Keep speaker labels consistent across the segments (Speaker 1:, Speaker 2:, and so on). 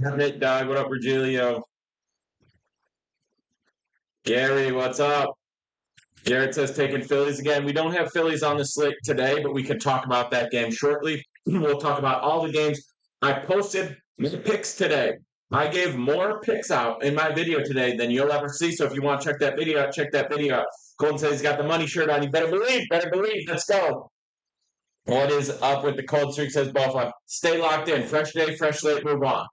Speaker 1: Cabinet Dog, what up, Virgilio? Gary, what's up? Garrett says taking Phillies again. We don't have Phillies on the slate today, but we can talk about that game shortly. We'll talk about all the games. I posted the picks today. I gave more picks out in my video today than you'll ever see. So if you want to check that video out, check that video out. Colton says he's got the money shirt on. You better believe, better believe. Let's go. What is up with the cold streak, says Buffalo. Stay locked in. Fresh day, fresh slate, move on.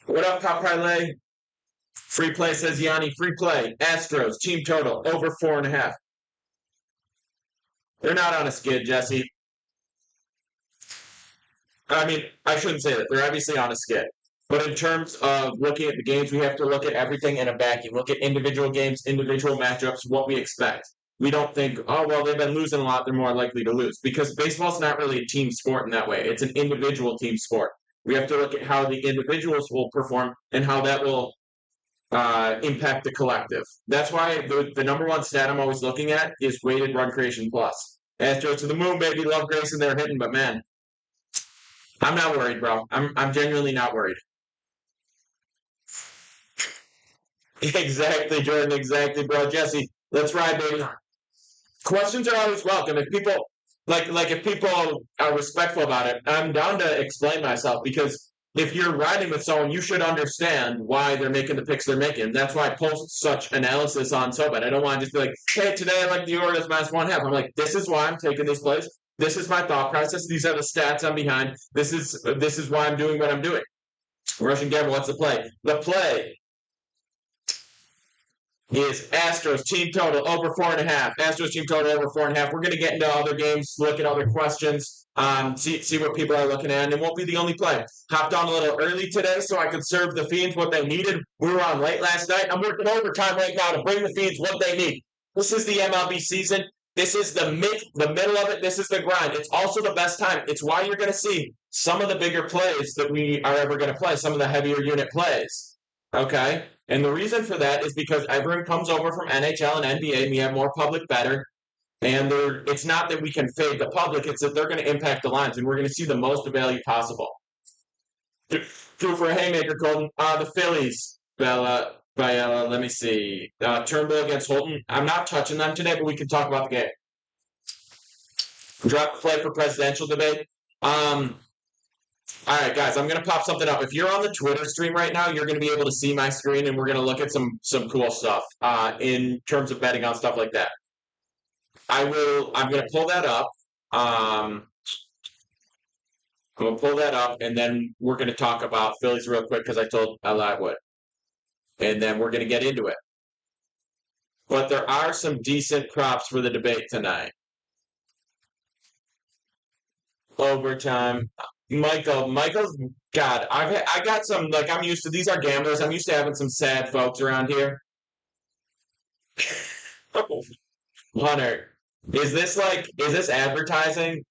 Speaker 1: What up, Pop Parlay? Free play, says Yanni. Free play. Astros, team total, over 4.5. They're not on a skid, Jesse. I mean, I shouldn't say that. They're obviously on a skid. But in terms of looking at the games, we have to look at everything in a vacuum. Look at individual games, individual matchups, what we expect. We don't think, oh, well, they've been losing a lot, they're more likely to lose. Because baseball's not really a team sport in that way. It's an individual team sport. We have to look at how the individuals will perform and how that will impact the collective. That's why the number one stat I'm always looking at is weighted run creation plus. Astros to the moon, baby. Love Grayson. They're hitting, but man, I'm not worried, bro. I'm genuinely not worried. Exactly, Jordan. Exactly, bro. Jesse, let's ride, baby. Questions are always welcome. If people if people are respectful about it, I'm down to explain myself because if you're riding with someone, you should understand why they're making the picks they're making. That's why I post such analysis on SoBet. I don't want to just be like, hey, today I like the Orioles minus 1.5. I'm like, this is why I'm taking this place. This is my thought process. These are the stats I'm behind. This is why I'm doing what I'm doing. Russian Gamble, what's the play? The play is Astros team total over 4.5. Astros team total over 4.5. We're going to get into other games, look at other questions, see what people are looking at, and it won't be the only play. Hopped on a little early today so I could serve the Fiends what they needed. We were on late last night. I'm working overtime right now to bring the Fiends what they need. This is the MLB season. This is the middle of it. This is the grind. It's also the best time. It's why you're going to see some of the bigger plays that we are ever going to play, some of the heavier unit plays. Okay? And the reason for that is because everyone comes over from NHL and NBA, and we have more public better. And it's not that we can fade the public, it's that they're going to impact the lines, and we're going to see the most value possible. True for a haymaker, Colton. The Phillies, Bella, let me see. Turnbull against Holton. I'm not touching them today, but we can talk about the game. Drop the play for presidential debate. All right, guys, I'm going to pop something up. If you're on the Twitter stream right now, you're going to be able to see my screen, and we're going to look at some cool stuff in terms of betting on stuff like that. I'm going to pull that up. I'm going to pull that up, and then we're going to talk about Phillies real quick because I told Ella I would. And then we're going to get into it. But there are some decent props for the debate tonight. Overtime. Michael's God. I got some I'm used to. These are gamblers. I'm used to having some sad folks around here. Hunter, is this advertising?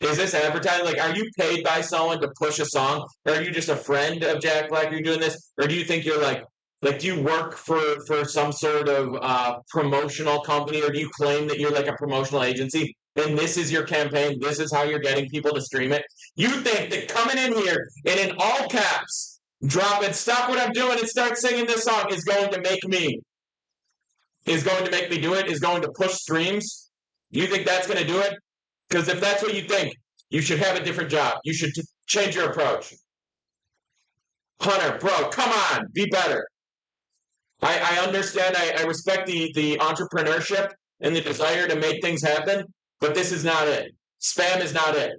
Speaker 1: Is this advertising? Like, are you paid by someone to push a song, or are you just a friend of Jack Black? You're doing this, or do you think you're do you work for some sort of promotional company, or do you claim that you're like a promotional agency? And this is your campaign. This is how you're getting people to stream it. You think that coming in here and in all caps, drop it, stop what I'm doing, and start singing this song is going to make me do it? Is going to push streams? You think that's going to do it? Because if that's what you think, you should have a different job. You should change your approach. Hunter, bro, come on, be better. I understand. I respect the entrepreneurship and the desire to make things happen. But this is not it. Spam is not it.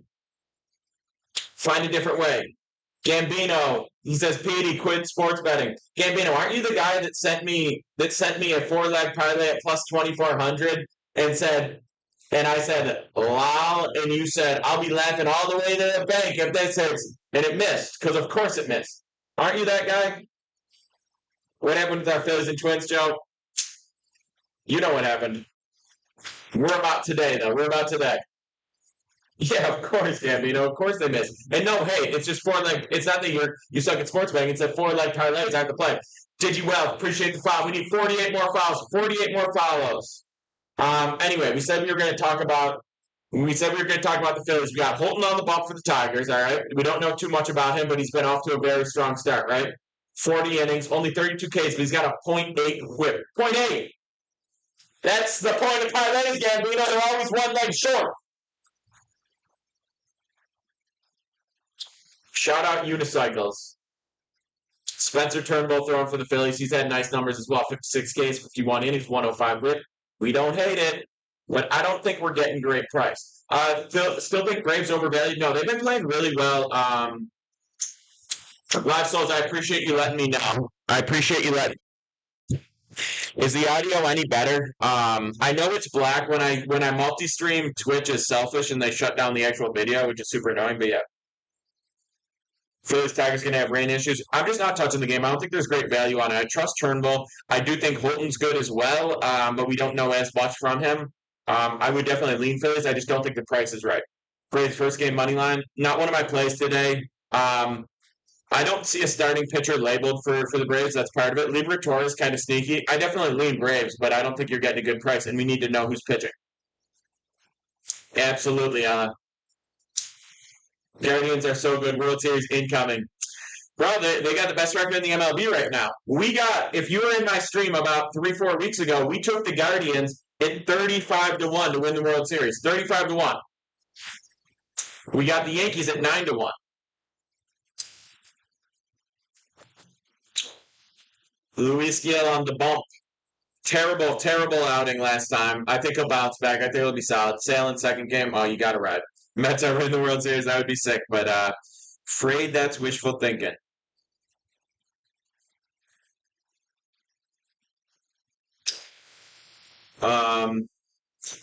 Speaker 1: Find a different way. Gambino, he says, Petey, quit sports betting. Gambino, aren't you the guy that sent me a 4-leg parlay at plus 2,400 and I said, lol, and you said, I'll be laughing all the way to the bank if this hits, and it missed, because of course it missed. Aren't you that guy? What happened with our Phillies and Twins, Joe? You know what happened. We're about today, though. We're about today. Yeah, of course, Gambino. Of course they miss. And no, hey, it's just 4-leg. It's not that you suck at sports betting. It's that 4-leg parlays I have to play. Did you well? Appreciate the follow. We need 48 more follows. 48 more follows. Anyway, we said we were going to talk about We said we were going to talk about the Phillies. We got Holton on the bump for the Tigers, all right? We don't know too much about him, but he's been off to a very strong start, right? 40 innings, only 32 Ks, but he's got a .8 whip. .8! That's the point of parlays, Gambino. They're always one leg short. Shout out Unicycles. Spencer Turnbull throwing for the Phillies. He's had nice numbers as well. 56 Ks, 51 innings, 105 whip. We don't hate it, but I don't think we're getting great price. Still think Braves overvalued? No, they've been playing really well. Live Souls, I appreciate you letting me know. I appreciate you letting. Is the audio any better? I know it's black when I multi-stream. Twitch is selfish and they shut down the actual video, which is super annoying. But yeah, Phillies Tigers gonna have rain issues. I'm just not touching the game. I don't think there's great value on it. I trust Turnbull. I do think Holton's good as well, but we don't know as much from him. I would definitely lean Phillies. I just don't think the price is right. Braves first game money line. Not one of my plays today. I don't see a starting pitcher labeled for the Braves. That's part of it. Liberatore is kind of sneaky. I definitely lean Braves, but I don't think you're getting a good price, and we need to know who's pitching. Absolutely. Guardians are so good. World Series incoming. Bro, they got the best record in the MLB right now. If you were in my stream about 3-4 weeks ago, we took the Guardians at 35-1 to win the World Series. 35-1. We got the Yankees at 9-1. Luis Gil on the bump. Terrible, terrible outing last time. I think he'll bounce back. I think he'll be solid. Sale in second game. Oh, you got to ride. Mets are in the World Series. That would be sick, but afraid that's wishful thinking. All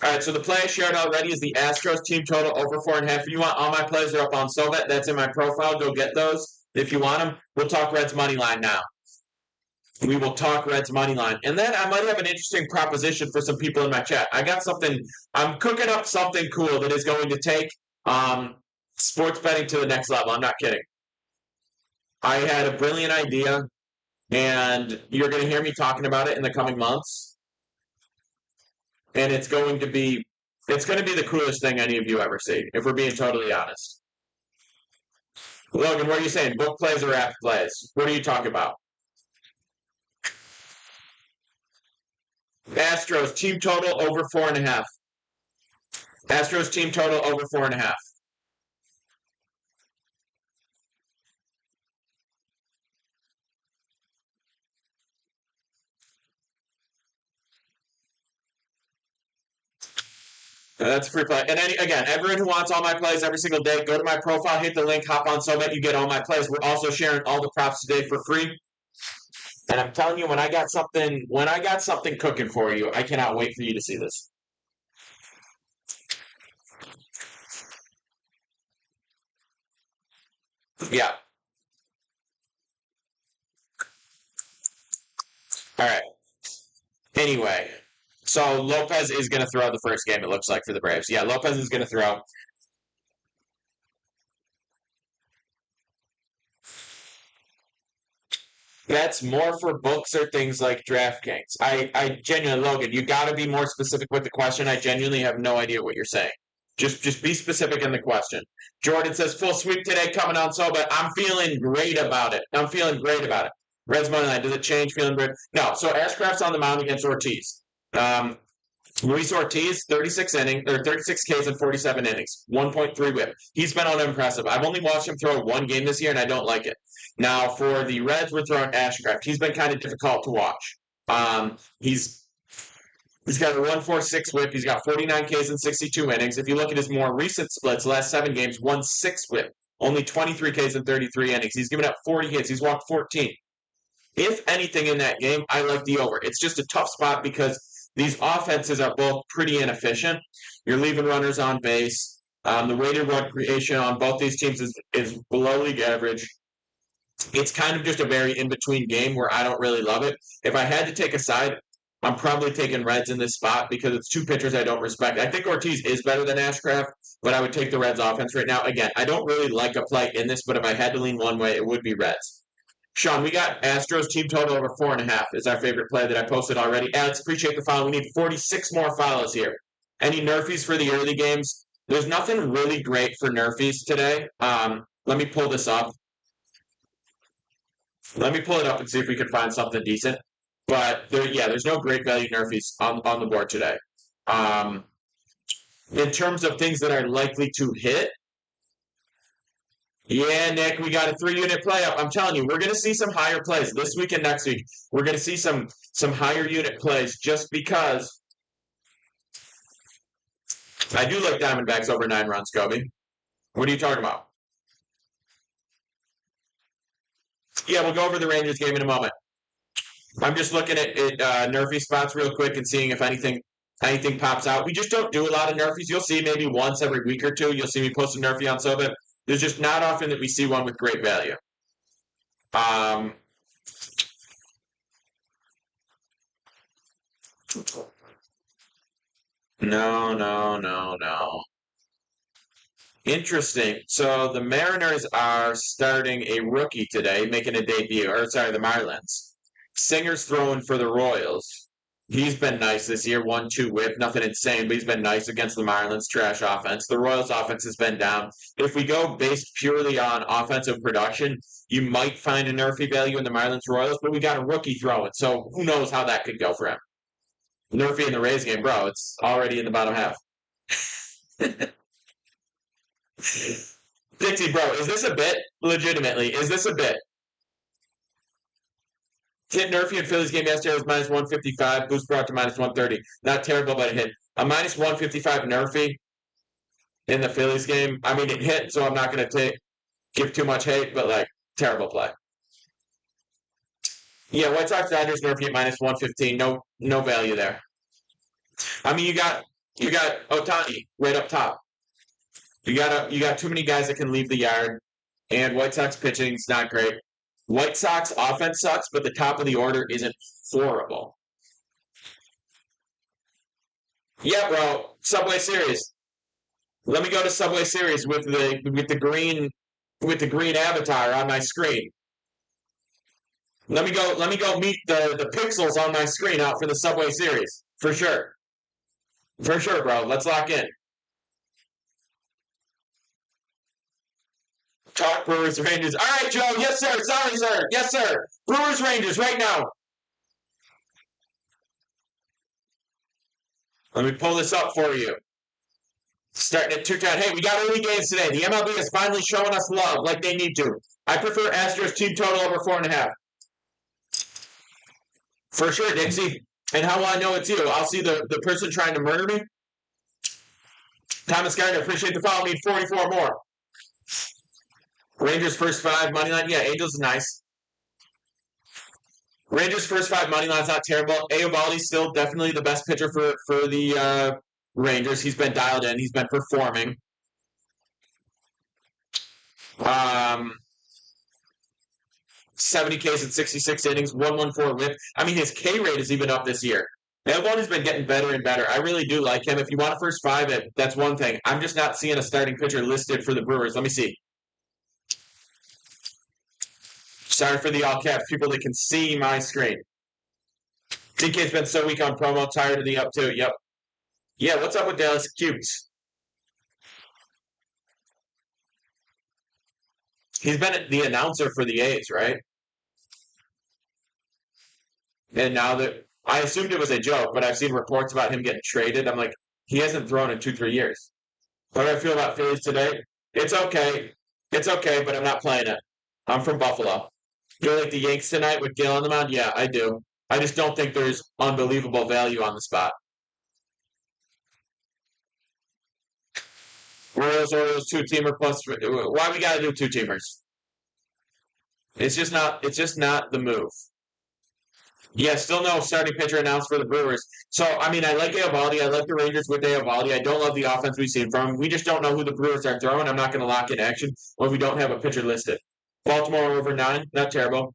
Speaker 1: right, so the play I shared already is the Astros team total over 4.5. If you want all my plays are up on Sovet. That's in my profile. Go get those if you want them. We'll talk Reds money line now. We will talk Reds money line. And then I might have an interesting proposition for some people in my chat. I'm cooking up something cool that is going to take sports betting to the next level. I'm not kidding. I had a brilliant idea, and you're going to hear me talking about it in the coming months. And it's going to be the coolest thing any of you ever see, if we're being totally honest. Logan, what are you saying? Book plays or app plays? What are you talking about? Astros team total over 4.5. Astros team total over 4.5. That's a free play. And again, everyone who wants all my plays every single day, go to my profile, hit the link, hop on SoBet, you get all my plays. We're also sharing all the props today for free. And I'm telling you, when I got something cooking for you, I cannot wait for you to see this. Yeah. All right. Anyway, so Lopez is going to throw the first game, it looks like, for the Braves. Yeah, Lopez is going to throw. That's more for books or things like DraftKings. I genuinely, Logan, you got to be more specific with the question. I genuinely have no idea what you're saying. Just be specific in the question. Jordan says, full sweep today coming on but I'm feeling great about it. Reds money line, does it change? Feeling great? No. So Ashcraft's on the mound against Ortiz. Luis Ortiz, 36 Ks in 47 innings, 1.3 whip. He's been unimpressive. I've only watched him throw one game this year, and I don't like it. Now, for the Reds, we're throwing Ashcraft. He's been kind of difficult to watch. He's got a 1.46 whip. He's got 49 Ks in 62 innings. If you look at his more recent splits, last 7 games, 1.6 whip, only 23 Ks in 33 innings. He's given up 40 hits. He's walked 14. If anything in that game, I like the over. It's just a tough spot because these offenses are both pretty inefficient. You're leaving runners on base. The weighted run creation on both these teams is below league average. It's kind of just a very in-between game where I don't really love it. If I had to take a side, I'm probably taking Reds in this spot because it's two pitchers I don't respect. I think Ortiz is better than Ashcraft, but I would take the Reds offense right now. Again, I don't really like a play in this, but if I had to lean one way, it would be Reds. Sean, we got Astros team total over 4.5 is our favorite play that I posted already. Alex, appreciate the follow. We need 46 more follows here. Any nerfies for the early games? There's nothing really great for nerfies today. Let me pull this up. Let me pull it up and see if we can find something decent. But there's no great value nerfies on the board today. In terms of things that are likely to hit, yeah, Nick, we got a 3-unit play up. I'm telling you, we're going to see some higher plays this week and next week. We're going to see some higher unit plays just because I do like Diamondbacks over 9 runs, Kobe. What are you talking about? Yeah, we'll go over the Rangers game in a moment. I'm just looking at nerfy spots real quick and seeing if anything pops out. We just don't do a lot of nerfies. You'll see maybe once every week or two. You'll see me post a nerfy on Sobit. There's just not often that we see one with great value. No. Interesting. So the Mariners are starting a rookie today, making a debut. Or sorry, the Marlins. Singer's throwing for the Royals. He's been nice this year. 1-2 whip, nothing insane, but he's been nice against the Marlins. Trash offense. The Royals' offense has been down. If we go based purely on offensive production, you might find a nerfy value in the Marlins Royals, but we got a rookie throwing, so who knows how that could go for him. Nerfy in the Rays game, bro. It's already in the bottom half. Dixie, bro, is this a bit? Legitimately, is this a bit? Hit nerfy in Phillies game yesterday was minus 155. Boost brought to minus 130. Not terrible, but it hit. A minus 155 nerfy in the Phillies game. I mean, it hit, so I'm not going to give too much hate, but like, terrible play. Yeah, White Sox Dodgers nerfy at minus 115. No value there. I mean, you got Ohtani right up top. You got too many guys that can leave the yard, and White Sox pitching's not great. White Sox offense sucks, but the top of the order isn't horrible. Yeah, bro. Subway Series. Let me go to Subway Series with the green avatar on my screen. Let me go meet the pixels on my screen out for the Subway Series. For sure. For sure, bro. Let's lock in. Talk Brewers Rangers. All right, Joe. Yes, sir. Sorry, sir. Yes, sir. Brewers Rangers right now. Let me pull this up for you. Starting at 2-10. Hey, we got early games today. The MLB is finally showing us love like they need to. I prefer Astros team total over 4.5. For sure, Dixie. And how will I know it's you? I'll see the person trying to murder me. Thomas Gardner, appreciate the follow. Need 44 more. Rangers first 5 money line. Yeah, Angels is nice. Rangers first 5 money line's not terrible. Eovaldi's still definitely the best pitcher for the Rangers. He's been dialed in. He's been performing. 70 Ks in 66 innings, 114 whip. I mean, his K rate is even up this year. Eovaldi's been getting better and better. I really do like him. If you want a first 5, that's one thing. I'm just not seeing a starting pitcher listed for the Brewers. Let me see. Sorry for the all caps, people that can see my screen. DK's been so weak on promo, tired of the up two. Yep. Yeah, what's up with Dallas Cutes? He's been the announcer for the A's, right? And now that I assumed it was a joke, but I've seen reports about him getting traded. I'm like, he hasn't thrown in 2-3 years. What do I feel about Phillies today? It's okay. It's okay, but I'm not playing it. I'm from Buffalo. Do you like the Yanks tonight with Gil on the mound? Yeah, I do. I just don't think there's unbelievable value on the spot. Royals, Orioles, 2-teamer plus. Why we gotta do 2-teamers? It's just not the move. Yeah, still no starting pitcher announced for the Brewers. So, I mean, I like Eovaldi. I like the Rangers with Eovaldi. I don't love the offense we've seen from him. We just don't know who the Brewers are throwing. I'm not going to lock in action when we don't have a pitcher listed. Baltimore over 9. Not terrible.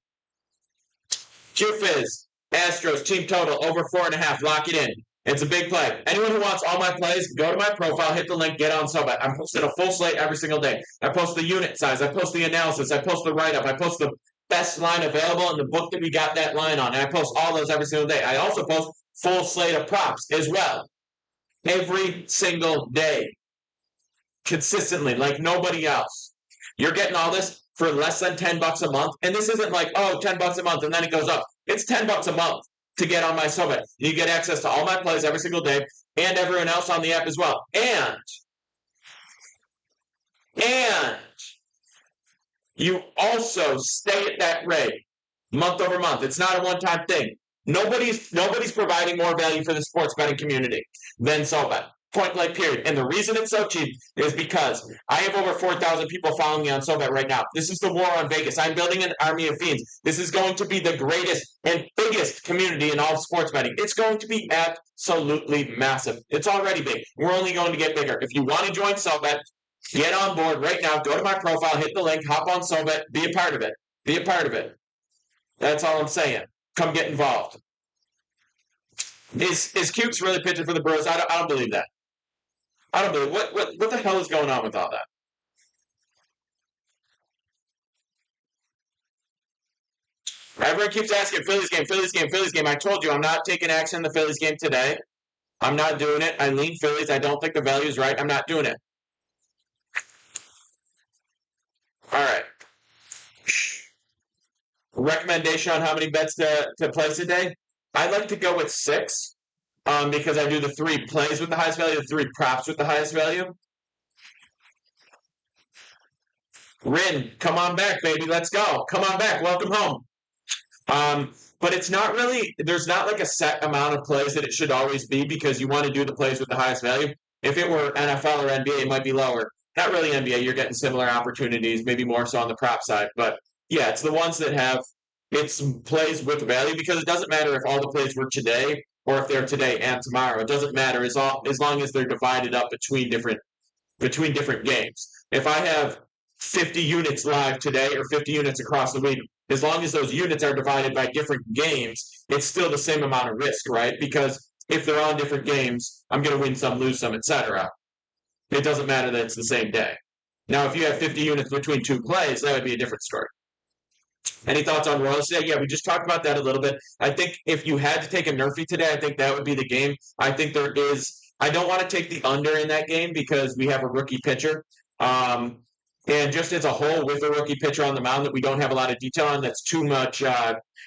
Speaker 1: Q-Fizz. Astros team total over 4.5. Lock it in. It's a big play. Anyone who wants all my plays, go to my profile, hit the link, get on Sobet. I'm posting a full slate every single day. I post the unit size. I post the analysis. I post the write-up. I post the best line available and the book that we got that line on. And I post all those every single day. I also post full slate of props as well. Every single day. consistently like nobody else. You're getting all this for less than $10 a month. And this isn't like, oh, $10 a month and then it goes up. It's $10 a month to get on my SoBet. You get access to all my plays every single day and everyone else on the app as well. And you also stay at that rate month over month. It's not a one-time thing. Nobody's providing more value for the sports betting community than SoBet. Point blank period. And the reason it's so cheap is because I have over 4,000 people following me on SoBet right now. This is the war on Vegas. I'm building an army of fiends. This is going to be the greatest and biggest community in all of sports betting. It's going to be absolutely massive. It's already big. We're only going to get bigger. If you want to join SoBet, get on board right now. Go to my profile, hit the link, hop on SoBet, be a part of it. Be a part of it. That's all I'm saying. Come get involved. Is Cukes really pitching for the Bros? I don't believe that. I don't believe what the hell is going on with all that? Everyone keeps asking Phillies game, Phillies game, Phillies game. I told you I'm not taking action in the Phillies game today. I'm not doing it. I lean Phillies. I don't think the value is right. I'm not doing it. All right. Recommendation on how many bets to place a day? I like to go with 6 because I do the 3 plays with the highest value, the 3 props with the highest value. Rin, come on back, baby. Let's go. Come on back. Welcome home. But it's not really, there's not like a set amount of plays that it should always be because you want to do the plays with the highest value. If it were NFL or NBA, it might be lower. Not really NBA. You're getting similar opportunities, maybe more so on the prop side. But yeah, it's the ones that have it's plays with value because it doesn't matter if all the plays were today or if they're today and tomorrow. It doesn't matter as long as they're divided up between different games. If I have 50 units live today or 50 units across the week, as long as those units are divided by different games, it's still the same amount of risk, right? Because if they're on different games, I'm going to win some, lose some, etc. It doesn't matter that it's the same day. Now, if you have 50 units between 2 plays, that would be a different story. Any thoughts on Royals today? Yeah, we just talked about that a little bit. I think if you had to take a Nerfy today, I think that would be the game. I think there is. I don't want to take the under in that game because we have a rookie pitcher. And just as a whole, with a rookie pitcher on the mound that we don't have a lot of detail on, that's too much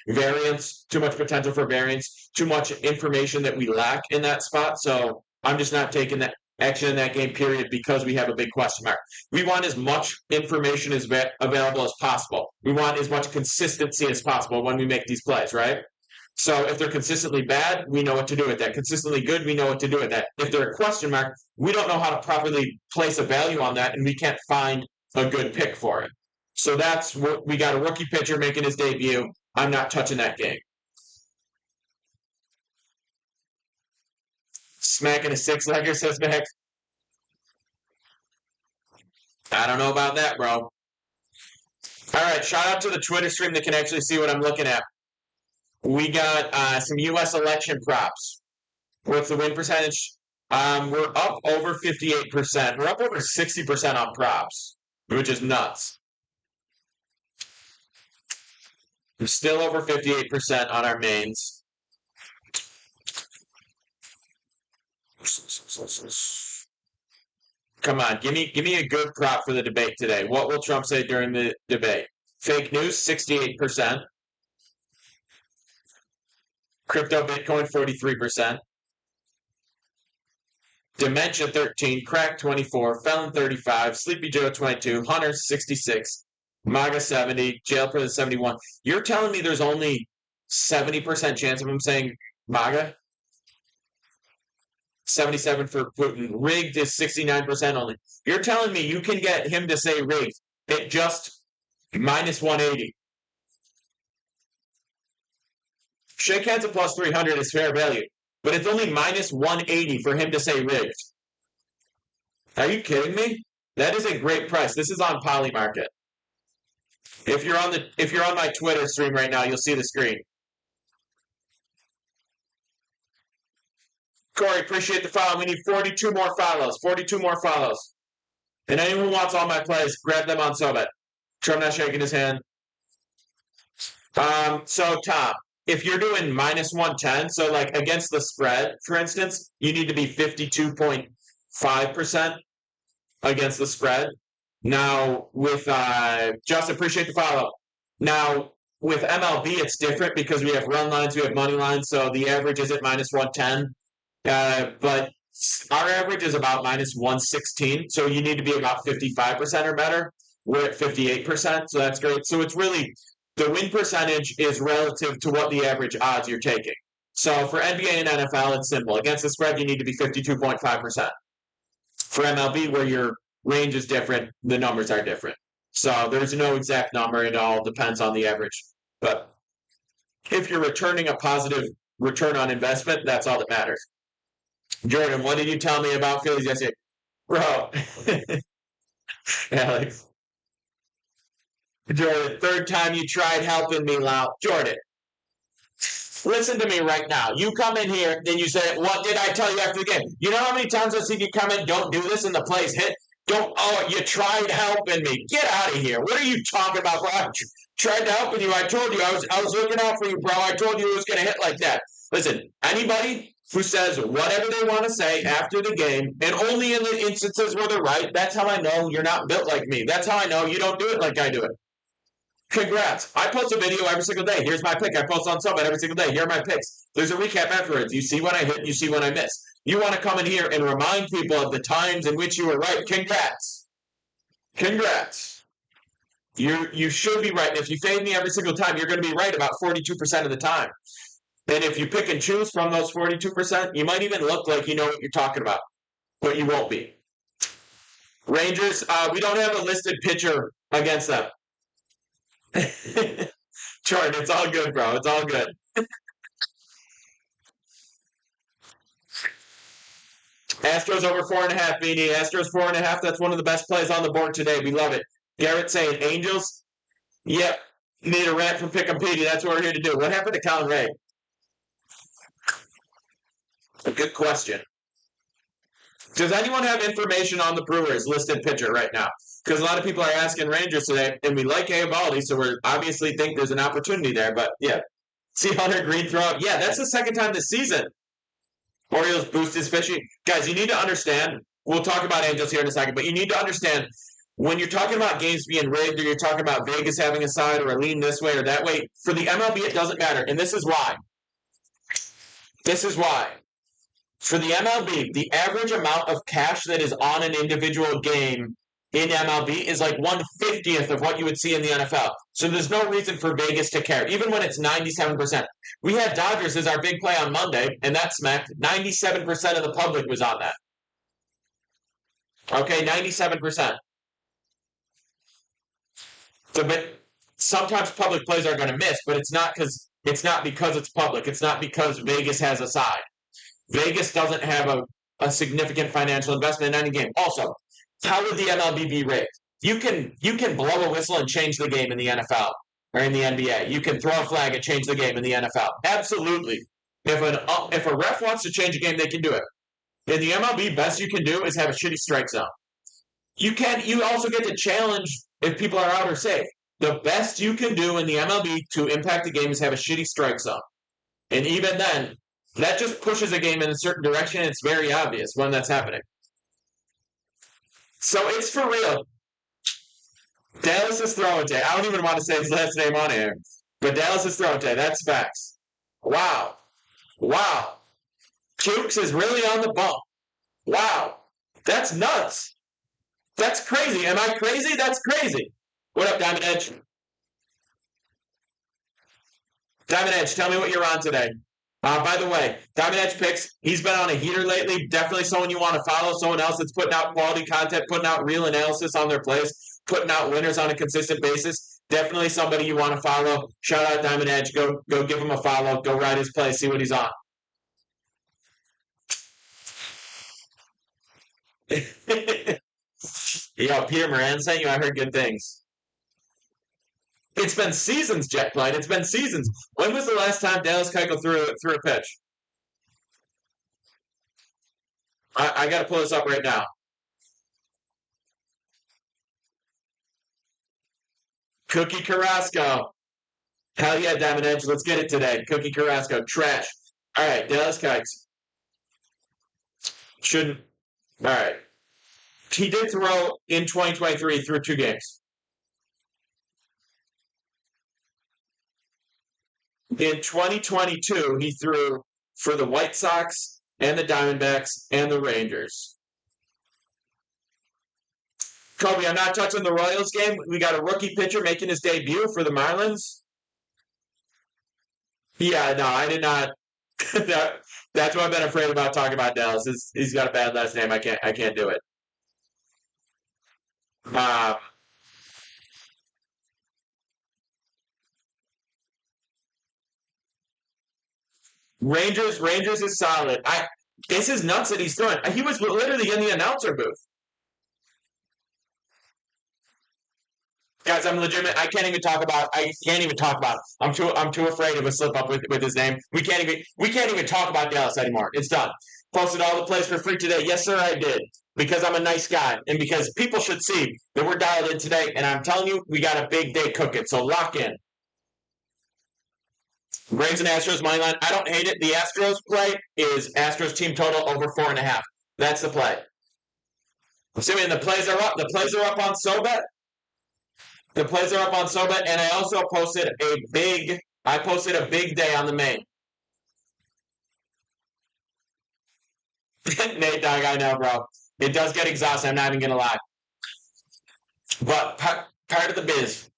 Speaker 1: variance, too much potential for variance, too much information that we lack in that spot. So I'm just not taking that action in that game, period, because we have a big question mark. We want as much information as available as possible. We want as much consistency as possible when we make these plays, right? So if they're consistently bad, we know what to do with that. Consistently good, we know what to do with that. If they're a question mark, we don't know how to properly place a value on that, and we can't find a good pick for it. So that's what we got, a rookie pitcher making his debut. I'm not touching that game. Smacking a 6-legger, says Max. I don't know about that, bro. All right, shout out to the Twitter stream that can actually see what I'm looking at. We got some U.S. election props. What's the win percentage? We're up over 58%. We're up over 60% on props, which is nuts. We're still over 58% on our mains. Come on, give me a good prop for the debate today. What will Trump say during the debate? Fake news, 68%. Crypto Bitcoin, 43%. Dementia, 13. Crack, 24. Felon, 35. Sleepy Joe, 22. Hunter, 66. MAGA, 70. Jail Prison, 71. You're telling me there's only 70% chance of him saying MAGA? 77 for Putin. Rigged is 69% only. You're telling me you can get him to say rigged at just minus 180. Shake hands at plus 300 is fair value, but it's only minus 180 for him to say rigged. Are you kidding me? That is a great price. This is on Polymarket. If you're on my Twitter stream right now, you'll see the screen. Corey, appreciate the follow. We need 42 more follows. 42 more follows. And anyone who wants all my plays, grab them on SoBet. Trump not shaking his hand. So, Tom, if you're doing minus 110, so like against the spread, for instance, you need to be 52.5%. against the spread. Now, with just appreciate the follow. Now, with MLB, it's different because we have run lines, we have money lines, so the average is at minus 110. But our average is about minus 116, so you need to be about 55% or better. We're at 58%, so that's great. So it's really, the win percentage is relative to what the average odds you're taking. So for NBA and NFL, it's simple. Against the spread, you need to be 52.5%. For MLB, where your range is different, the numbers are different. So there's no exact number. It all depends on the average. But if you're returning a positive return on investment, that's all that matters. Jordan, what did you tell me about Phillies yesterday? Bro. Alex. Jordan, third time you tried helping me, Lau. Jordan, listen to me right now. You come in here, then you say, what did I tell you after the game? You know how many times I've seen you come in, don't do this, and the plays hit? You tried helping me. Get out of here. What are you talking about, bro? I tried to help you. I told you. I was looking out for you, bro. I told you it was going to hit like that. Listen, anybody who says whatever they want to say after the game, and only in the instances where they're right, that's how I know you're not built like me. That's how I know you don't do it like I do it. Congrats. I post a video every single day. Here's my pick. I post on Summit every single day. Here are my picks. There's a recap afterwards. You see when I hit, you see when I miss. You want to come in here and remind people of the times in which you were right. Congrats. Congrats. You should be right. And if you fade me every single time, you're going to be right about 42% of the time. And if you pick and choose from those 42%, you might even look like you know what you're talking about. But you won't be. Rangers, we don't have a listed pitcher against them. Jordan, it's all good, bro. It's all good. Astros over 4.5, BD. Astros 4.5. That's one of the best plays on the board today. We love it. Garrett saying Angels. Yep. Need a rant from Pick'em Petey. That's what we're here to do. What happened to Colin Ray? A good question. Does anyone have information on the Brewers listed pitcher right now? Because a lot of people are asking Rangers today, and we like Eovaldi, so we obviously think there's an opportunity there. But yeah, see Hunter Green throw up. Yeah, that's the second time this season. Orioles boost his fishing. Guys, you need to understand. We'll talk about Angels here in a second, but you need to understand when you're talking about games being rigged, or you're talking about Vegas having a side or a lean this way or that way. For the MLB, it doesn't matter, and this is why. This is why. For the MLB, the average amount of cash that is on an individual game in MLB is like 1/50th of what you would see in the NFL. So there's no reason for Vegas to care, even when it's 97%. We had Dodgers as our big play on Monday, and that smacked. 97% of the public was on that. Okay, 97%. So, but sometimes public plays are going to miss, but it's not because it's public. It's not because Vegas has a side. Vegas doesn't have a significant financial investment in any game. Also, how would the MLB be rigged? You can blow a whistle and change the game in the NFL or in the NBA. You can throw a flag and change the game in the NFL. Absolutely. If a ref wants to change a game, they can do it. In the MLB, best you can do is have a shitty strike zone. You also get to challenge if people are out or safe. The best you can do in the MLB to impact the game is have a shitty strike zone. And even then, that just pushes a game in a certain direction. It's very obvious when that's happening. So it's for real. Dallas is throwing day. I don't even want to say his last name on air. But Dallas is throwing day. That's facts. Wow. Wow. Jukes is really on the bump. Wow. That's nuts. That's crazy. Am I crazy? That's crazy. What up, Diamond Edge? Diamond Edge, tell me what you're on today. By the way, Diamond Edge Picks, he's been on a heater lately. Definitely someone you want to follow. Someone else that's putting out quality content, putting out real analysis on their plays, putting out winners on a consistent basis. Definitely somebody you want to follow. Shout out Diamond Edge. Go give him a follow. Go ride his play. See what he's on. Yo, Peter Moran sent you. I heard good things. It's been seasons, Jet Blight. It's been seasons. When was the last time Dallas Keuchel threw a pitch? I got to pull this up right now. Cookie Carrasco. Hell yeah, Diamond Edge. Let's get it today. Cookie Carrasco. Trash. All right, Dallas Keuchel. Shouldn't. All right. he did throw in 2023 through 2 games. In 2022, he threw for the White Sox and the Diamondbacks and the Rangers. Kobe, I'm not touching the Royals game. We got a rookie pitcher making his debut for the Marlins. Yeah, no, I did not. That's what I've been afraid about talking about Dallas. He's got a bad last name. I can't do it. Um, Rangers is solid. This is nuts that he's throwing. He was literally in the announcer booth. Guys, I'm legitimate. I can't even talk about. I'm too afraid of a slip up with his name. We can't even talk about Dallas anymore. It's done. Posted all the plays for free today. Yes, sir, I did. Because I'm a nice guy and because people should see that we're dialed in today. And I'm telling you, we got a big day cooking. So lock in. Braves and Astros money line. I don't hate it. The Astros play is Astros team total over 4.5. That's the play. Assuming the plays are up. The plays are up on SoBet. The plays are up on SoBet, and I also posted a big day on the main. Nate Dogg, I know, bro. It does get exhausting. I'm not even gonna lie. But part of the biz.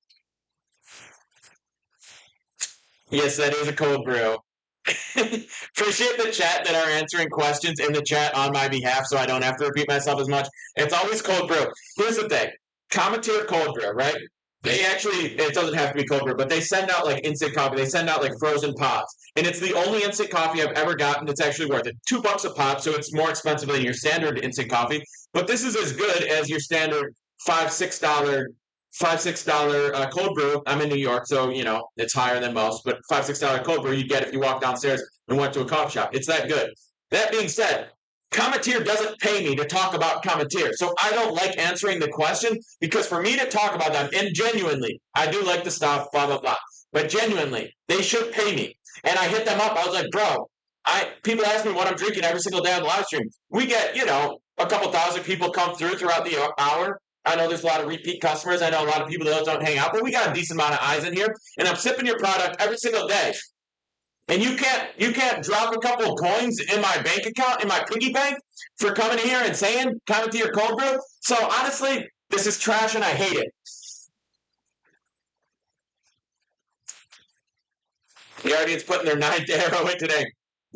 Speaker 1: Yes, that is a cold brew. Appreciate the chat that are answering questions in the chat on my behalf so I don't have to repeat myself as much. It's always cold brew. Here's the thing. Cometeer cold brew, right? It doesn't have to be cold brew, but they send out like instant coffee. They send out like frozen pods. And it's the only instant coffee I've ever gotten that's actually worth it. $2 a pop, so it's more expensive than your standard instant coffee. But this is as good as your standard $5-6 cold brew. I'm in New York, so it's higher than most, but $5-6 cold brew you get if you walk downstairs and went to a coffee shop. It's that good. That being said, Cometeer doesn't pay me to talk about Cometeer, so I don't like answering the question because for me to talk about them, and genuinely, I do like the stuff, blah, blah, blah, but genuinely, they should pay me. And I hit them up. I was like, bro, people ask me what I'm drinking every single day on the live stream. We get, a couple thousand people come throughout the hour. I know there's a lot of repeat customers. I know a lot of people that don't hang out, but we got a decent amount of eyes in here, and I'm sipping your product every single day. And you can't drop a couple of coins in my bank account, in my piggy bank, for coming here and saying, coming to your cold brew. So honestly, this is trash and I hate it. The Guardians putting their 9th arrow in today.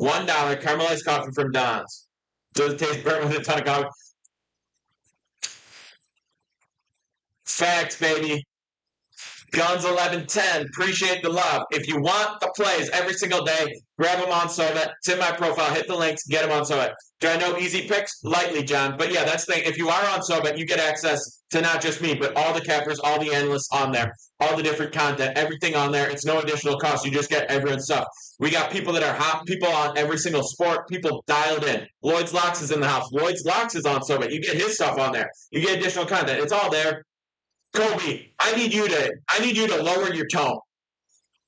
Speaker 1: $1 caramelized coffee from Don's. Does it taste burnt with a ton of coffee? Facts, baby. Guns 1110, appreciate the love. If you want the plays every single day, grab them on SoBet. It's in my profile. Hit the links, get them on SoBet. Do I know easy picks? Lightly, John. But yeah, that's the thing. If you are on SoBet, you get access to not just me, but all the cappers, all the analysts on there, all the different content, everything on there. It's no additional cost. You just get everyone's stuff. We got people that are hot, people on every single sport, people dialed in. Lloyd's Locks is in the house. Lloyd's Locks is on SoBet. You get his stuff on there. You get additional content. It's all there. Kobe, I need you to lower your tone.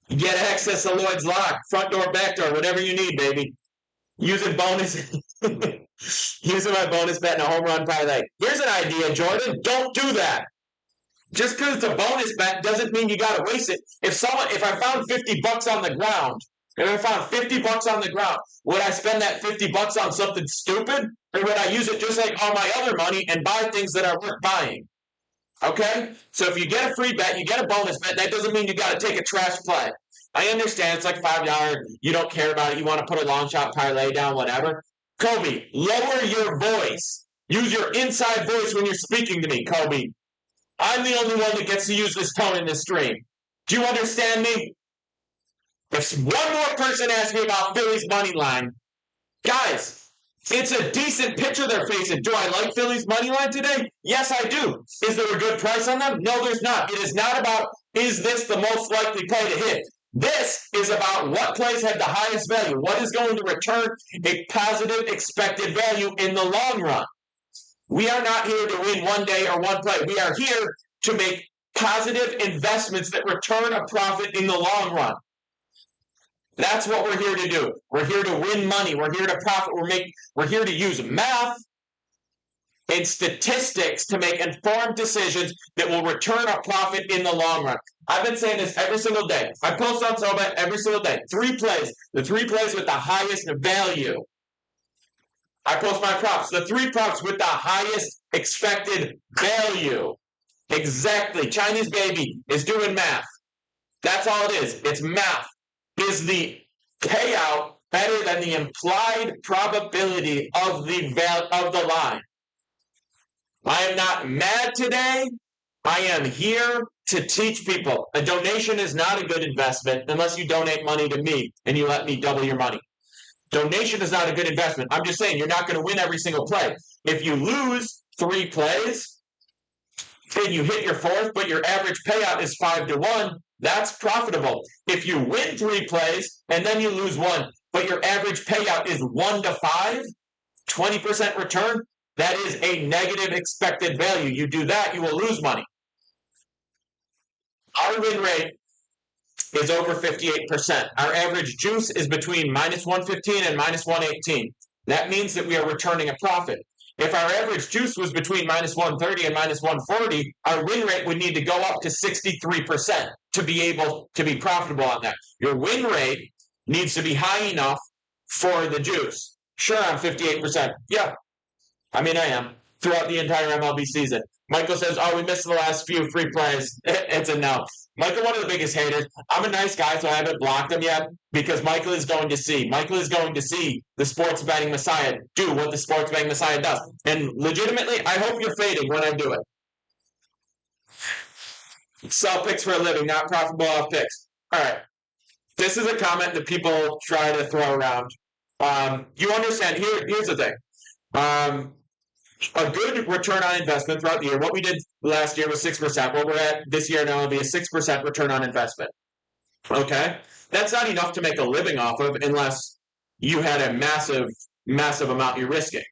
Speaker 1: Get access to Lloyd's Lock, front door, back door, whatever you need, baby. Using my bonus bet and a home run parlay. Here's an idea, Jordan. Don't do that. Just because it's a bonus bet doesn't mean you gotta waste it. If I found $50 on the ground, would I spend that $50 on something stupid, or would I use it just like all my other money and buy things that are worth buying? Okay? So if you get a free bet, you get a bonus bet, that doesn't mean you got to take a trash play. I understand it's like $5. You don't care about it. You want to put a long shot parlay down, whatever. Kobe, lower your voice. Use your inside voice when you're speaking to me, Kobe. I'm the only one that gets to use this tone in this stream. Do you understand me? If one more person asks me about Philly's money line, guys, it's a decent pitcher they're facing. Do I like Philly's money line today? Yes, I do. Is there a good price on them? No, there's not. It is not about, is this the most likely play to hit? This is about what plays have the highest value. What is going to return a positive expected value in the long run? We are not here to win one day or one play. We are here to make positive investments that return a profit in the long run. That's what we're here to do. We're here to win money. We're here to profit. We're here to use math in statistics to make informed decisions that will return a profit in the long run. I've been saying this every single day. I post on SoBet every single day. 3 plays. The 3 plays with the highest value. I post my props. The 3 props with the highest expected value. Exactly. Chinese baby is doing math. That's all it is. It's math. Is the payout better than the implied probability of the line? I am not mad today. I am here to teach people. A donation is not a good investment unless you donate money to me and you let me double your money. Donation is not a good investment. I'm just saying you're not going to win every single play. If you lose 3 plays and you hit your 4th, but your average payout is 5-1, that's profitable. If you win 3 plays and then you lose 1, but your average payout is 1-5, 20% return, that is a negative expected value. You do that, you will lose money. Our win rate is over 58%. Our average juice is between -115 and -118. That means that we are returning a profit. If our average juice was between -130 and -140, our win rate would need to go up to 63% to be able to be profitable on that. Your win rate needs to be high enough for the juice. Sure, I'm 58%. Yeah, I mean, I am throughout the entire MLB season. Michael says, oh, we missed the last few free plays. It's a no. Michael, one of the biggest haters. I'm a nice guy, so I haven't blocked him yet because Michael is going to see. Michael is going to see the sports betting messiah do what the sports betting messiah does. And legitimately, I hope you're fading when I do it. Sell picks for a living, not profitable off picks. All right. This is a comment that people try to throw around. You understand, here's the thing. A good return on investment throughout the year. What we did last year was 6%. What we're at this year now will be a 6% return on investment. Okay? That's not enough to make a living off of unless you had a massive, massive amount you're risking.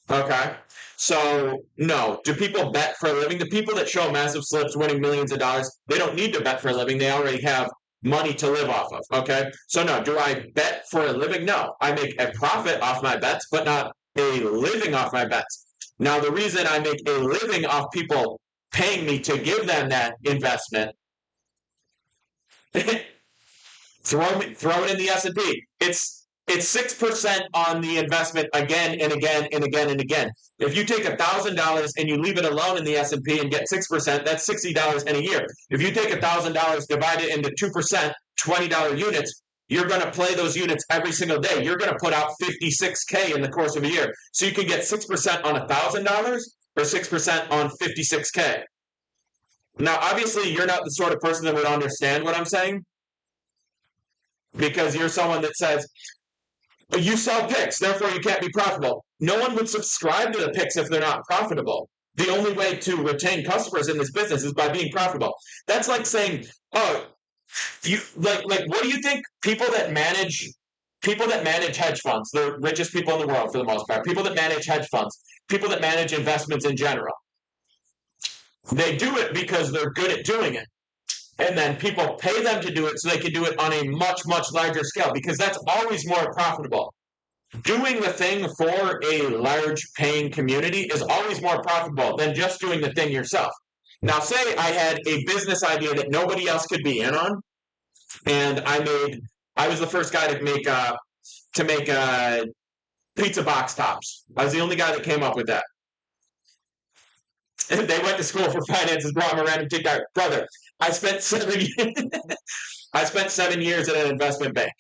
Speaker 1: Okay? So, no. Do people bet for a living? The people that show massive slips winning millions of dollars, they don't need to bet for a living. They already have money to live off of. Okay? So, no. Do I bet for a living? No. I make a profit off my bets, but not a living off my bets. Now, the reason I make a living off people paying me to give them that investment, throw it in the S&P. It's 6% on the investment again and again and again and again. If you take $1,000 and you leave it alone in the S&P and get 6%, that's $60 in a year. If you take $1,000, divide it into 2%, $20 units, you're going to play those units every single day. You're going to put out $56K in the course of a year. So you can get 6% on $1,000 or 6% on $56K. Now, obviously, you're not the sort of person that would understand what I'm saying because you're someone that says, you sell picks, therefore you can't be profitable. No one would subscribe to the picks if they're not profitable. The only way to retain customers in this business is by being profitable. That's like saying, oh, what do you think people that manage hedge funds, the richest people in the world for the most part, people that manage hedge funds, people that manage investments in general, they do it because they're good at doing it. And then people pay them to do it so they can do it on a much, much larger scale because that's always more profitable. Doing the thing for a large paying community is always more profitable than just doing the thing yourself. Now, say I had a business idea that nobody else could be in on, and I was the first guy to make pizza box tops. I was the only guy that came up with that. And they went to school for finances, brought him a random TikTok. Brother, I spent 7 years at an investment bank.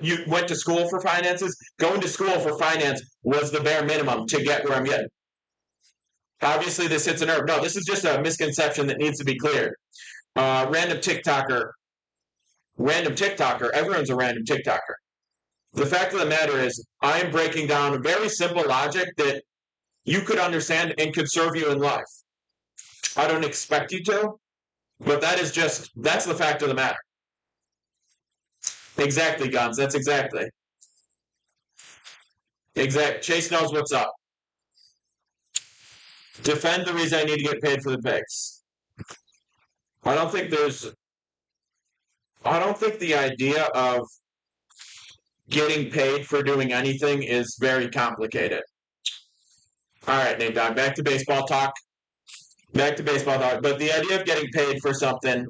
Speaker 1: You went to school for finances? Going to school for finance was the bare minimum to get where I'm getting. Obviously, this hits a nerve. No, this is just a misconception that needs to be cleared. Random TikToker, everyone's a random TikToker. The fact of the matter is, I'm breaking down a very simple logic that you could understand and could serve you in life. I don't expect you to, but that's the fact of the matter. Exactly, Guns. That's exactly. Chase knows what's up. Defend the reason I need to get paid for the picks. I don't think the idea of getting paid for doing anything is very complicated. All right, Nate Dogg, back to baseball talk. But the idea of getting paid for something,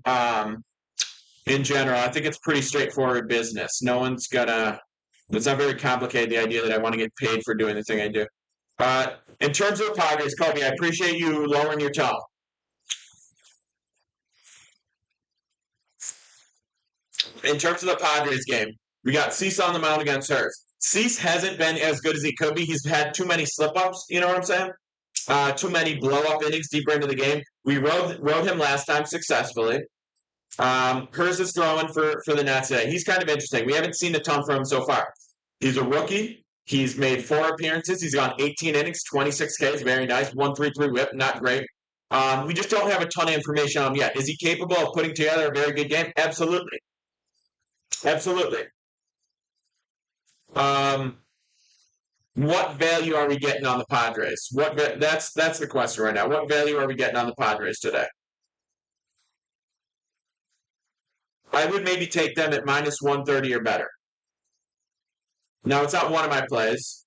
Speaker 1: in general, I think it's pretty straightforward business. No one's gonna. It's not very complicated. The idea that I want to get paid for doing the thing I do. In terms of Padres, Kobe, I appreciate you lowering your tone. In terms of the Padres game, we got Cease on the mound against Hurts. Cease hasn't been as good as he could be. He's had too many slip-ups, you know what I'm saying? Too many blow-up innings deeper into the game. We rode him last time successfully. Hurts is throwing for the Nats today. He's kind of interesting. We haven't seen a ton from him so far. He's a rookie. He's made 4 appearances. He's gone 18 innings, 26 Ks. Very nice. 1.33 whip. Not great. We just don't have a ton of information on him yet. Is he capable of putting together a very good game? Absolutely. Absolutely. What value are we getting on the Padres? That's the question right now. What value are we getting on the Padres today? I would maybe take them at minus 130 or better. Now, it's not one of my plays.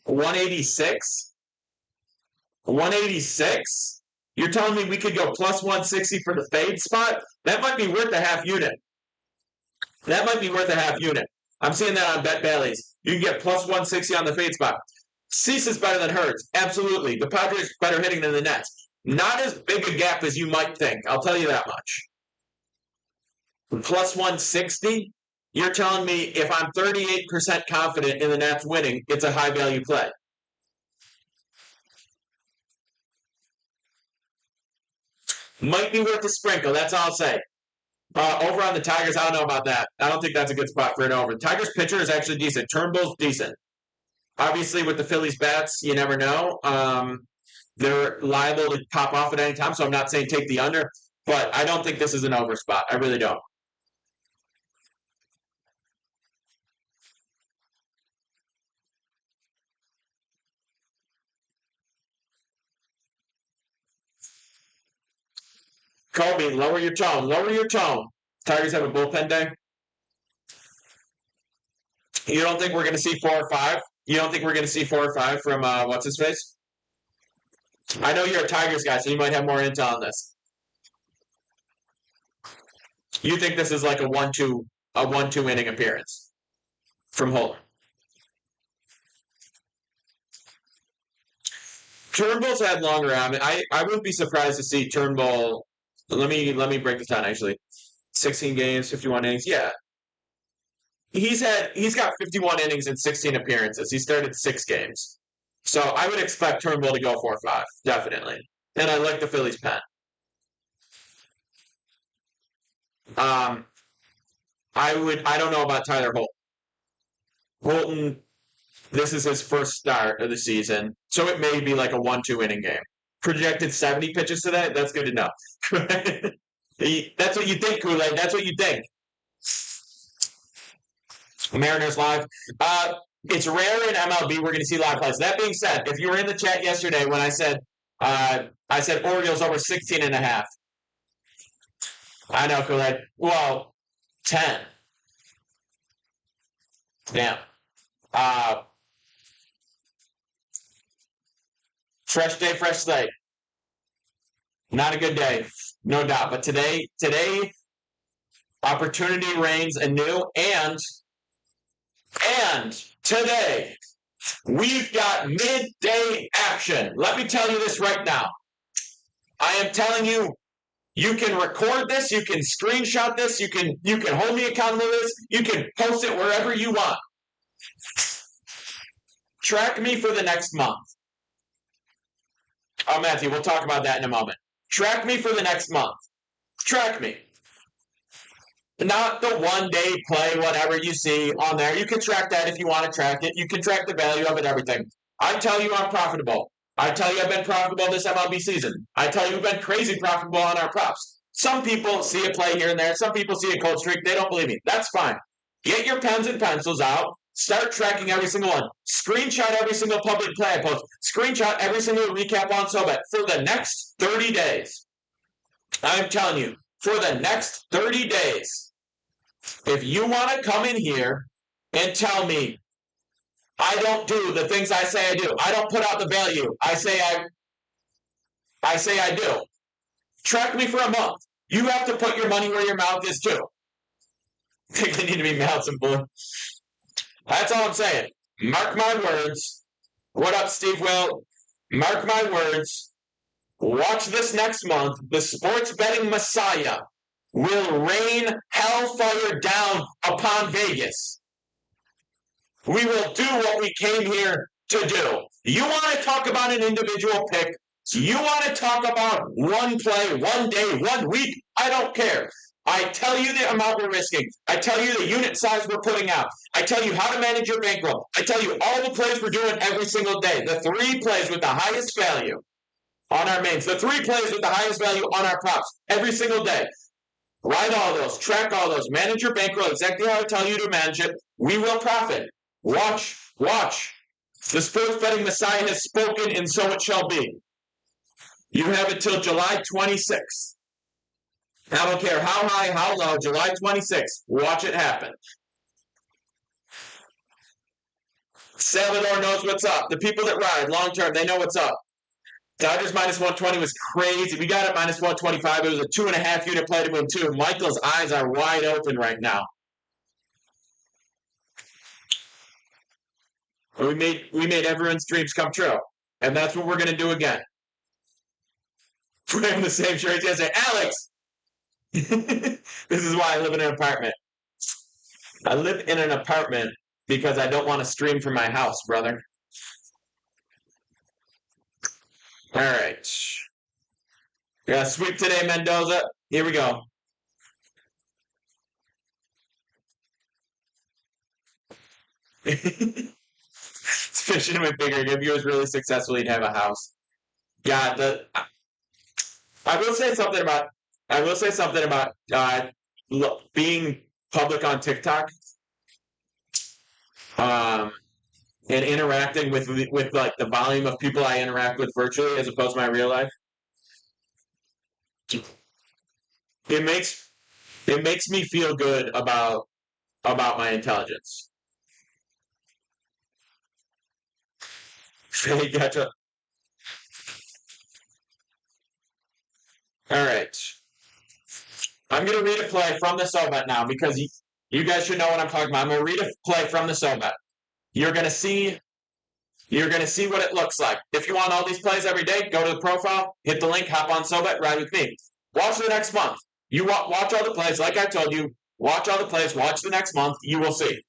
Speaker 1: 186? 186? You're telling me we could go plus 160 for the fade spot? That might be worth a half unit. I'm seeing that on Bet Bailey's. You can get plus 160 on the fade spot. Cease is better than Hurts. Absolutely. The Padres better hitting than the Nets. Not as big a gap as you might think. I'll tell you that much. Plus 160? You're telling me if I'm 38% confident in the Nats winning, it's a high value play. Might be worth a sprinkle. That's all I'll say. Over on the Tigers, I don't know about that. I don't think that's a good spot for an over. Tigers pitcher is actually decent. Turnbull's decent. Obviously, with the Phillies bats, you never know. They're liable to pop off at any time, so I'm not saying take the under, but I don't think this is an over spot. I really don't. Colby, lower your tone. Lower your tone. Tigers have a bullpen day. You don't think we're going to see 4 or 5? You don't think we're going to see 4 or 5 from what's his face? I know you're a Tigers guy, so you might have more intel on this. You think this is like a 1-2 inning appearance from Holton? Turnbull's had longer. I wouldn't be surprised to see Turnbull. Let me break this down. Actually, 16 games, 51 innings. Yeah, he's got 51 innings and 16 appearances. He started 6 games, so I would expect Turnbull to go 4 or 5 definitely. And I like the Phillies pen. I don't know about Tyler Holton. Holton, this is his first start of the season, so it may be like a 1-2 inning game. Projected 70 pitches today. That's good to know. That's what you think, Kool-Aid. That's what you think. Mariners live. It's rare in MLB we're going to see live plays. That being said, if you were in the chat yesterday when I said Orioles over 16.5. I know, Kool-Aid. Well, 10. Damn. Fresh day, fresh slate. Not a good day, no doubt. But today, opportunity reigns anew, and today we've got midday action. Let me tell you this right now. I am telling you, you can record this, you can screenshot this, you can hold me accountable to this, you can post it wherever you want. Track me for the next month. Oh, Matthew, we'll talk about that in a moment. Track me for the next month. Track me. Not the one-day play, whatever you see on there. You can track that if you want to track it. You can track the value of it, everything. I tell you I'm profitable. I tell you I've been profitable this MLB season. I tell you we've been crazy profitable on our props. Some people see a play here and there. Some people see a cold streak. They don't believe me. That's fine. Get your pens and pencils out. Start tracking every single one. Screenshot every single public play I post. Screenshot every single recap on SoBet for the next 30 days. I'm telling you, for the next 30 days, If you want to come in here and tell me I don't do the things I say I do, I don't put out the value I say I do, track me for a month. You have to put your money where your mouth is too. I think they need to be mouths and blue. That's all I'm saying. Mark my words. What up, Steve Will? Mark my words. Watch this next month. The sports betting messiah will rain hellfire down upon Vegas. We will do what we came here to do. You want to talk about an individual pick? You want to talk about one play, one day, 1 week? I don't care. I tell you the amount we're risking. I tell you the unit size we're putting out. I tell you how to manage your bankroll. I tell you all the plays we're doing every single day. The 3 plays with the highest value on our mains. The 3 plays with the highest value on our props every single day. Write all those. Track all those. Manage your bankroll exactly how I tell you to manage it. We will profit. Watch. The sports betting messiah has spoken, and so it shall be. You have it till July 26th. I don't care how high, how low, July 26th. Watch it happen. Salvador knows what's up. The people that ride long term, they know what's up. Dodgers minus 120 was crazy. We got it minus 125. It was a 2.5 unit play to win 2. Michael's eyes are wide open right now. We made everyone's dreams come true. And that's what we're going to do again. Wearing the same shirt. He's going to say, Alex! This is why I live in an apartment. I live in an apartment because I don't want to stream from my house, brother. All right. Yeah, sweep today, Mendoza. Here we go. Fishing him a bigger. If he was really successful, he'd have a house. God, I will say something about being public on TikTok, and interacting with like the volume of people I interact with virtually as opposed to my real life. It makes me feel good about my intelligence. Gotcha. All right. I'm going to read a play from the Sobet now because you guys should know what I'm talking about. I'm going to read a play from the Sobet. You're going to see what it looks like. If you want all these plays every day, go to the profile, hit the link, hop on Sobet, ride with me. Watch the next month. You watch all the plays. Like I told you, watch all the plays. Watch the next month. You will see.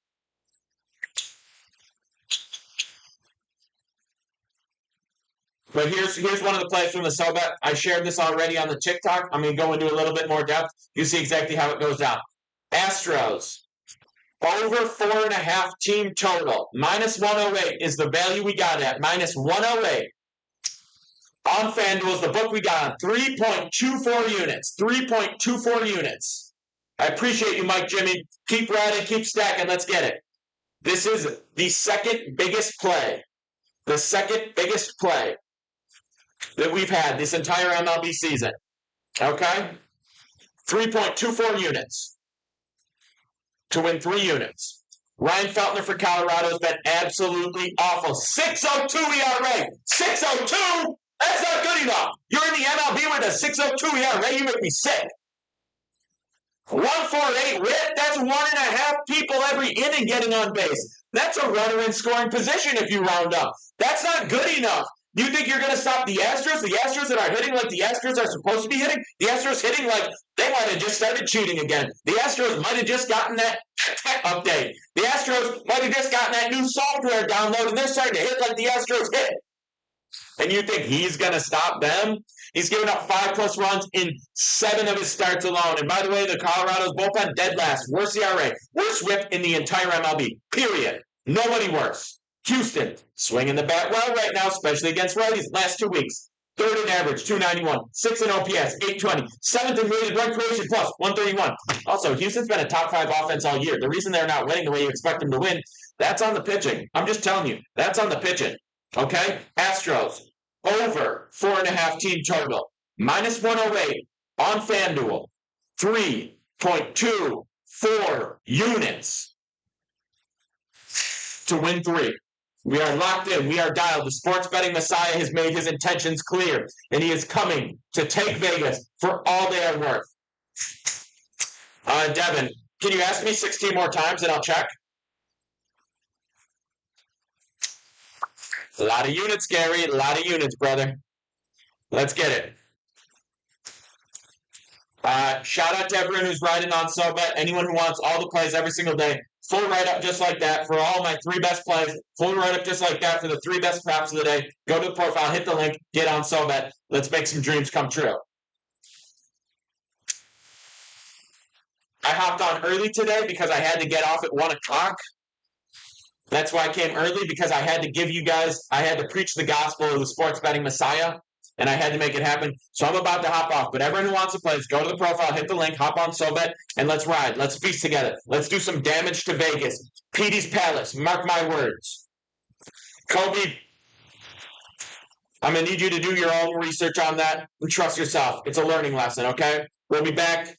Speaker 1: But here's one of the plays from the Sobet. I shared this already on the TikTok. I'm going to go into a little bit more depth. You see exactly how it goes down. Astros, over 4.5 team total. Minus 108 is the value we got at. Minus 108. On FanDuel is the book we got on 3.24 units. 3.24 units. I appreciate you, Mike Jimmy. Keep riding, keep stacking. Let's get it. This is the second biggest play. The second biggest play that we've had this entire MLB season. Okay? 3.24 units to win 3 units. Ryan Feltner for Colorado has been absolutely awful. 6.02 ERA. 6.02? That's not good enough. You're in the MLB with a 6.02 ERA. You make me sick. 148 whip. That's 1.5 people every inning getting on base. That's a runner in scoring position if you round up. That's not good enough. You think you're going to stop the Astros? The Astros that are hitting like the Astros are supposed to be hitting? The Astros hitting like they might have just started cheating again. The Astros might have just gotten that tech update. The Astros might have just gotten that new software download, and they're starting to hit like the Astros hit. And you think he's going to stop them? He's given up 5+ runs in 7 of his starts alone. And by the way, the Colorado's bullpen dead last. Worst ERA. Worst whip in the entire MLB. Period. Nobody worse. Houston, swinging the bat well right now, especially against righties. Last 2 weeks. 3rd in average, 291. 6th in OPS, 820. 7th in weighted run creation plus, 131. Also, Houston's been a top 5 offense all year. The reason they're not winning the way you expect them to win, that's on the pitching. I'm just telling you, that's on the pitching. Okay? Astros, over 4.5 team total. Minus 108 on FanDuel. 3.24 4 units to win 3. We are locked in. We are dialed. The sports betting messiah has made his intentions clear, and he is coming to take Vegas for all they are worth. Devin, can you ask me 16 more times and I'll check? A lot of units, Gary. A lot of units, brother. Let's get it. Shout out to everyone who's riding on SoBet. Anyone who wants all the plays every single day. Full write-up just like that for all my 3 best plays. Full write-up just like that for the 3 best props of the day. Go to the profile, hit the link, get on SoBet. Let's make some dreams come true. I hopped on early today because I had to get off at 1 o'clock. That's why I came early, because I had to preach the gospel of the sports betting messiah, and I had to make it happen. So I'm about to hop off. But everyone who wants to play, go to the profile, hit the link, hop on SoBet, and let's ride. Let's feast together. Let's do some damage to Vegas. Petey's Palace, mark my words. Kobe, I'm going to need you to do your own research on that and trust yourself. It's a learning lesson, okay? We'll be back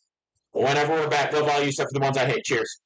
Speaker 1: whenever we're back. Love all you except for the ones I hate. Cheers.